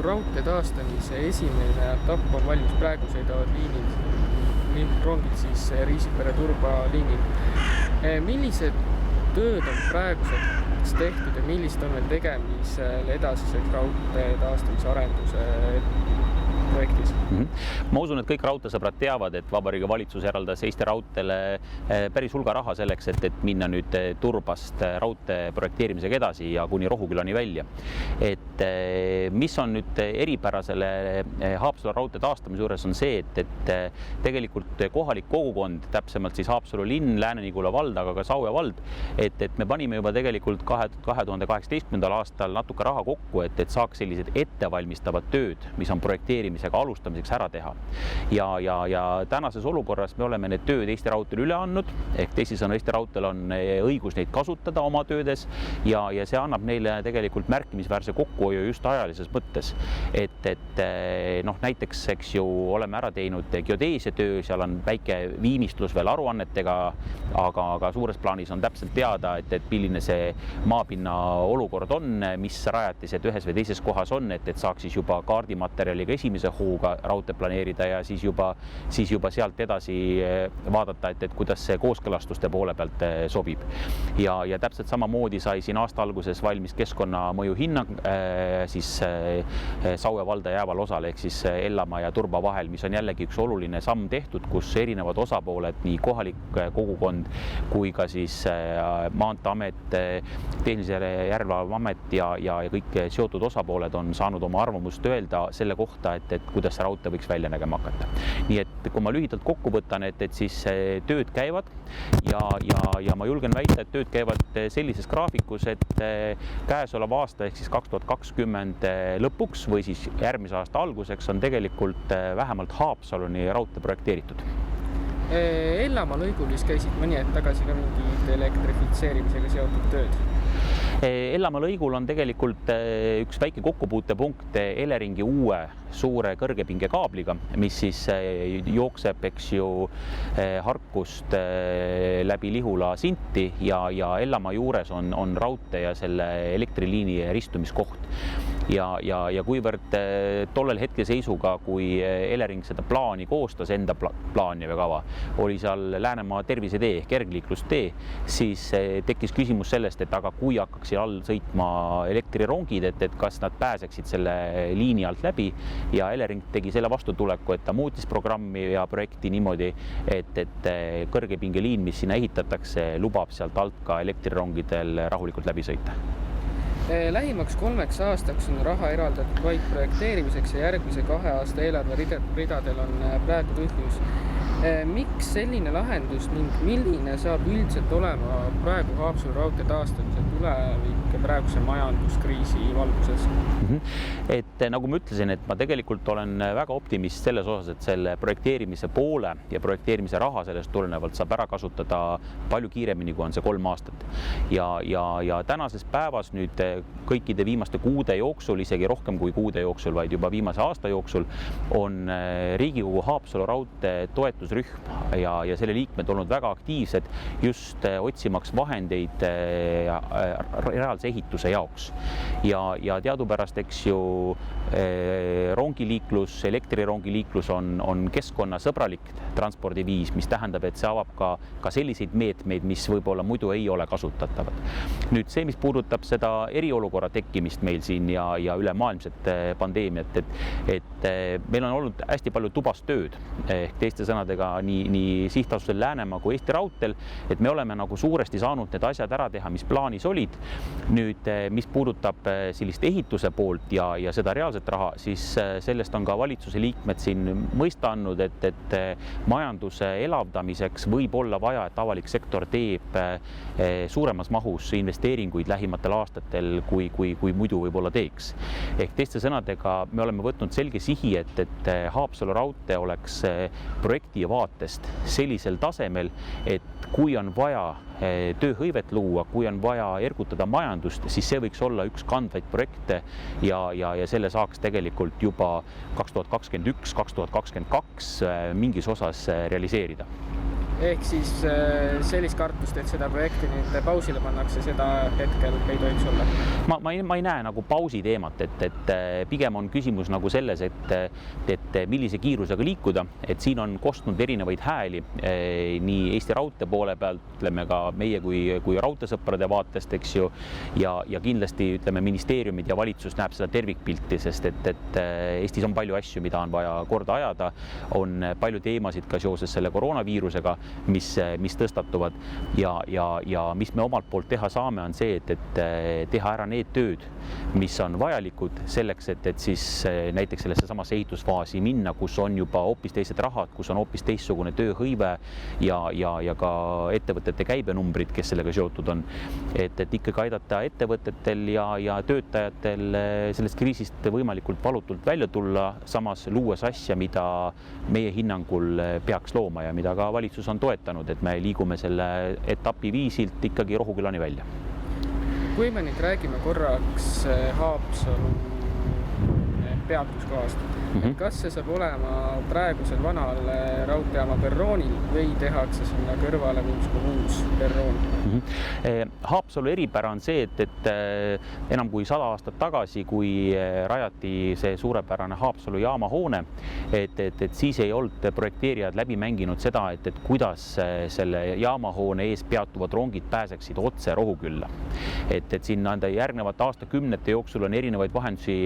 raudtee taastamise esimene etapp on valmis, praegu sõidavad rongid siis Riisipere-Turba liinil. Millised tööd on praeguseks tehtud ja millised on veel tegemisel edasiseks raudtee taastamise arenduse projektis? Ma usun, et kõik raudteesõbrad teavad, et Vabariigi Valitsus eraldas Eesti Raudteele päris hulga raha selleks, et minna nüüd Turbast raudtee projekteerimisega edasi ja kuni Rohukülani välja. Mis on nüüd eripära selle Haapsalu raudtee taastamise juures on see, et tegelikult kohalik kogukond, täpsemalt siis Haapsalu linn, Lääne-Nigula vald, aga ka Saue vald, et me panime juba tegelikult 2018. aastal natuke raha kokku, et saaks sellised ettevalmistavad tööd, mis on projekteerimisega alustamiseks ära teha. Ja tänases olukorras me oleme need tööd Eesti Raudteele üle andnud, ehk teisisõnu Eesti Raudteel on õigus neid kasutada oma töödes ja see annab neile tegelikult märkimisväärse kokkuhoiu just ajalises mõttes. Näiteks, eks ju, oleme ära teinud geodeesia töö, seal on väike viimistlus veel aruannetega, aga suures plaanis on täpselt teada, et milline see maapinna olukord on, mis rajatised ühes või teises kohas on, et saaks siis juba kaardimaterjaliga esimese hooga raudtee planeerida ja siis juba sealt edasi vaadata, et kuidas see kooskõlastuste poole pealt sobib. Ja täpselt samamoodi sai siin aasta alguses valmis keskkonnamõju hinnang siis Saue valda jääval osal ehk siis Ellamaa ja Turba vahel, mis on jällegi üks oluline samm tehtud, kus erinevad osapooled, nii kohalik kogukond kui ka siis Maanteeamet, Tehnilise Järelevalve Amet ja kõik seotud osapooled on saanud oma arvamust öelda selle kohta, et kuidas see raudtee võiks välja nägema hakata. Nii et kui ma lühidalt kokku võtan, et siis tööd käivad ja ma julgen väita, et tööd käivad sellises graafikus, et käesoleva aasta ehk siis 2020 lõpuks või siis järgmise aasta alguseks on tegelikult vähemalt Haapsaluni raudtee projekteeritud. Ellamaa lõigulis käisid mõni hetk tagasi ka mingid elektrifitseerimisega seotud tööd. Ellamaa lõigul on tegelikult üks väike kokkupuutepunkt Eleringi uue suure kõrgepingekaabliga, mis siis jookseb, eks ju, Harkust läbi Lihula Sinti ja Ellamaa juures on raudtee ja selle elektriliini ristumiskoht. Ja kuivõrd tollel hetkeseisuga, kui Elering seda plaani koostas, enda plaani või kava, oli seal Läänemaa tervisetee, kergliiklustee, siis tekkis küsimus sellest, et aga kui hakkaksid all sõitma elektrirongid, et kas nad pääseksid selle liini alt läbi ja Elering tegi selle vastutuleku, et ta muutis programmi ja projekti niimoodi, et kõrgepingeliin, mis sinna ehitatakse, lubab sealt alt ka elektrirongidel rahulikult läbi sõita. Lähimaks 3 aastaks on raha eraldatud vaid projekteerimiseks ja järgmise 2 aasta eelarveridadel on praegu tühjus. Miks selline lahendus ning milline saab üldiselt olema praegu Haapsalu raudtee taastamise tulevik praeguse majanduskriisi valguses? Nagu ma ütlesin, et ma tegelikult olen väga optimist selles osas, et selle projekteerimise poole ja projekteerimise raha sellest tulenevalt saab ära kasutada palju kiiremini, kui on see 3 aastat. Ja tänases päevas nüüd kõikide viimaste kuude jooksul, isegi rohkem kui kuude jooksul, vaid juba viimase aasta jooksul on Riigikogu Haapsalu raudtee toetusrühm ja selle liikmed olnud väga aktiivsed just otsimaks vahendeid reaalse ehituse jaoks. Ja teadupärast, eks ju, rongiliiklus, elektrirongiliiklus on keskkonnasõbralik transpordiviis, mis tähendab, et see avab ka selliseid meetmeid, mis võib-olla muidu ei ole kasutatavad. Nüüd see, mis puudutab seda eriolukorra tekkimist meil siin ja ülemaailmset pandeemiat, et meil on olnud hästi palju tubastööd, ehk teiste sõnadega nii sihtasutusel Läänemaa kui Eesti Raudteel, et me oleme nagu suuresti saanud need asjad ära teha, mis plaanis olid. Nüüd, mis puudutab sellist ehituse poolt ja seda reaalset raha, siis sellest on ka valitsuse liikmed siin mõista andnud, et majanduse elavdamiseks võib olla vaja, et avalik sektor teeb suuremas mahus investeeringuid lähimatel aastatel, kui muidu võib-olla teeks. Ehk teiste sõnadega me oleme võtnud selge sihi, et Haapsalu raudtee oleks projekti vaatest sellisel tasemel, et kui on vaja tööhõivet luua, kui on vaja ergutada majandust, siis see võiks olla üks kandvaid projekte ja selle saaks tegelikult juba 2021-2022 mingis osas realiseerida. ehk siis sellist kartust, et seda projekti nüüd pausile pannakse, seda hetkel ei tohiks olla? Ma ei näe nagu pausi teemat, et pigem on küsimus nagu selles, et millise kiirusega liikuda, et siin on kostnud erinevaid hääli nii Eesti Raudtee poole pealt, ütleme ka meie kui raudteesõprade vaatest, eks ju, ja kindlasti ütleme ministeeriumid ja valitsus näeb seda tervikpilti, sest et Eestis on palju asju, mida on vaja korda ajada, on palju teemasid ka seoses selle koroonaviirusega, mis tõstatuvad ja mis me omalt poolt teha saame, on see, et teha ära need tööd, mis on vajalikud selleks, et siis näiteks sellesse samasse ehitusfaasi minna, kus on juba hoopis teised rahad, kus on hoopis teistsugune tööhõive ja ka ettevõtete käibenumbrid, kes sellega seotud on. Et ikkagi aidata ettevõtetel ja töötajatel sellest kriisist võimalikult valutult välja tulla, samas luues asja, mida meie hinnangul peaks looma ja mida ka valitsus on toetanud, et me liigume selle etapi viisilt ikkagi Rohukülani välja. Kui me nüüd räägime korraks Haapsalu peatuskohast, kas see saab olema praegusel vanal raudteejaama perroonil või tehakse sinna kõrvale mingisugune uus perroon? Haapsalu eripära on see, et enam kui 100 aastat tagasi, kui rajati see suurepärane Haapsalu jaamahoone, et siis ei olnud projekteerijad läbi mänginud seda, et kuidas selle jaamahoone ees peatuvad rongid pääseksid otse Rohukülla. Et siin nende järgnevate aastakümnete jooksul on erinevaid vahendusi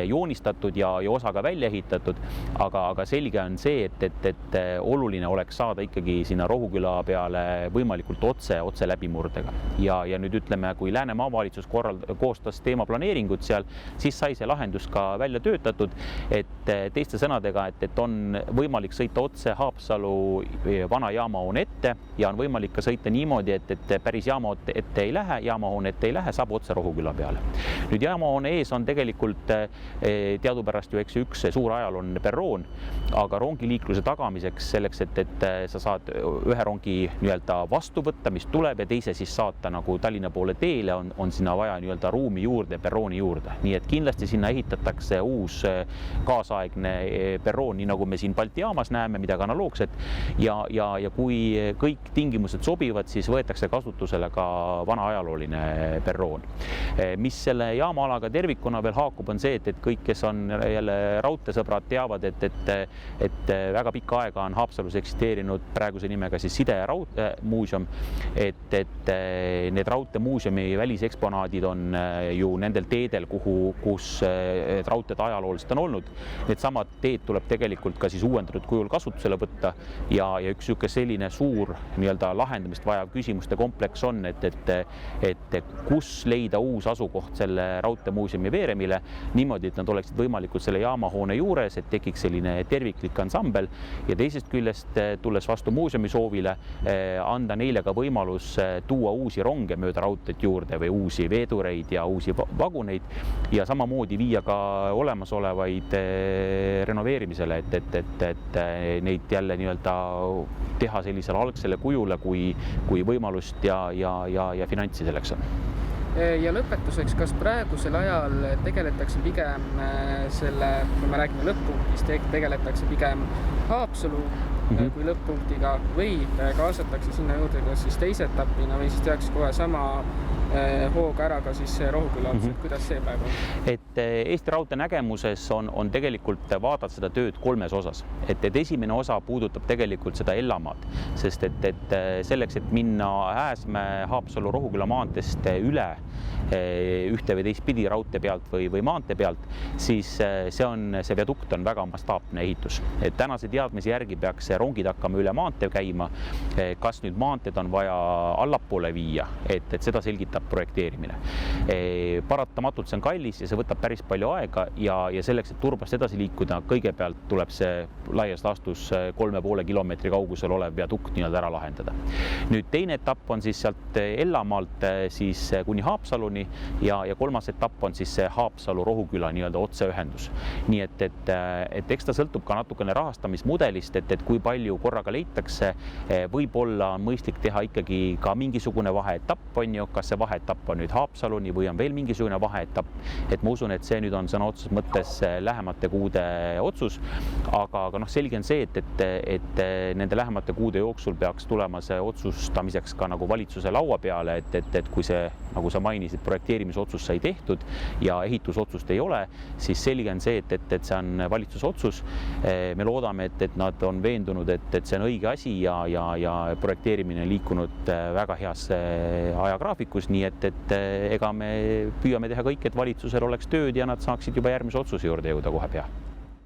joonistatud ja osa ka välja ehitatud, aga selge on see, et oluline oleks saada ikkagi sinna Rohuküla peale võimalikult otse läbimurdega. Ja nüüd ütleme, kui Lääne maavalitsus koostas teemaplaneeringut seal, siis sai see lahendus ka välja töötatud, et teiste sõnadega, et on võimalik sõita otse Haapsalu vana jaamahoone ette ja on võimalik ka sõita niimoodi, et päris jaamahoone ette ei lähe, saab otse Rohuküla peale. Nüüd jaamahoone ees on tegelikult teadupärast ju üks suur ajalooline perroon, aga rongiliikluse tagamiseks selleks, et sa saad ühe rongi nii-öelda vastu võtta, mis tuleb ja teise siis saata nagu Tallinna poole teele, on sinna vaja nii-öelda ruumi juurde, perrooni juurde. Nii et kindlasti sinna ehitatakse uus kaasaegne perroon, nii nagu me siin Balti jaamas näeme, midagi analoogset ja kui kõik tingimused sobivad, siis võetakse kasutusele ka vana ajalooline perroon. Mis selle jaamaalaga tervikuna veel haakub, on see, et kõik, kes on jälle raudteesõbrad, teavad, et väga pikka aega on Haapsalus eksisteerinud praeguse nimega siis Side- ja Raudteemuuseum, et need raudteemuuseumi väliseksponaadid on ju nendel teedel, kus raudteed ajalooliselt on olnud. Need samad teed tuleb tegelikult ka siis uuendatud kujul kasutusele võtta ja üks selline suur nii-öelda lahendamist vajav küsimuste kompleks on, et kus leida uus asukoht selle raudteemuuseumi veeremile niimoodi, et nad oleksid võimalikud selle jaamahoone juures, et tekiks selline terviklik ansambel ja teisest küljest tulles vastu muuseumi soovile anda neile ka võimalus tuua uusi ronge mööda raudteed juurde või uusi veedureid ja uusi vaguneid ja samamoodi viia ka olemasolevaid renoveerimisele, et neid jälle nii-öelda teha sellisele algsele kujule, kui võimalust ja finantsi selleks on. Ja lõpetuseks, kas praegusel ajal tegeletakse pigem kui me räägime lõpp-punktist, tegeletakse pigem Haapsalu kui lõpp-punktiga või kaasatakse sinna juurde kas siis teise etapina või siis tehakse kohe sama hooga ära ka siis Rohuküla otsad, kuidas see praegu on? Et Eesti Raudtee nägemuses on tegelikult vaadata seda tööd kolmes osas. Et esimene osa puudutab tegelikult seda Ellamaad, sest et selleks, et minna Ääsmäe Haapsalu Rohuküla maanteest üle ühte või teistpidi raudtee pealt või maantee pealt, siis see viadukt on väga mastaapne ehitus. Et tänase teadmise järgi peaks rongid hakkama üle maantee käima. Kas nüüd maanteed on vaja allapoole viia, et seda selgitab projekteerimine. Paratamatult see on kallis ja see võtab päris palju aega ja selleks, et Turbast edasi liikuda, kõigepealt tuleb see laias laastus 3,5 kilomeetri kaugusel olev viadukt nii-öelda ära lahendada. Nüüd teine etapp on siis sealt Ellamaalt siis kuni Haapsaluni ja kolmas etapp on siis see Haapsalu-Rohuküla nii-öelda otseühendus. Nii et eks ta sõltub ka natukene rahastamismudelist, et kui palju korraga leitakse. Võib-olla on mõistlik teha ikkagi ka mingisugune vaheetapp, on ju, kas see vaheetapp on nüüd Haapsaluni või on veel mingisugune vaheetapp. Et ma usun, et see nüüd on sõna otseses mõttes lähemate kuude otsus, aga selge on see, et nende lähemate kuude jooksul peaks tulema see otsustamiseks ka nagu valitsuse laua peale, et kui see, nagu sa mainisid, projekteerimisotsus sai tehtud ja ehitusotsust ei ole, siis selge on see, et see on valitsuse otsus. Me loodame, et nad on veendunud, et see on õige asi ja projekteerimine on liikunud väga heas ajagraafikus, nii et ega me püüame teha kõik, et valitsusel oleks tööd ja nad saaksid juba järgmise otsuse juurde jõuda kohe pea.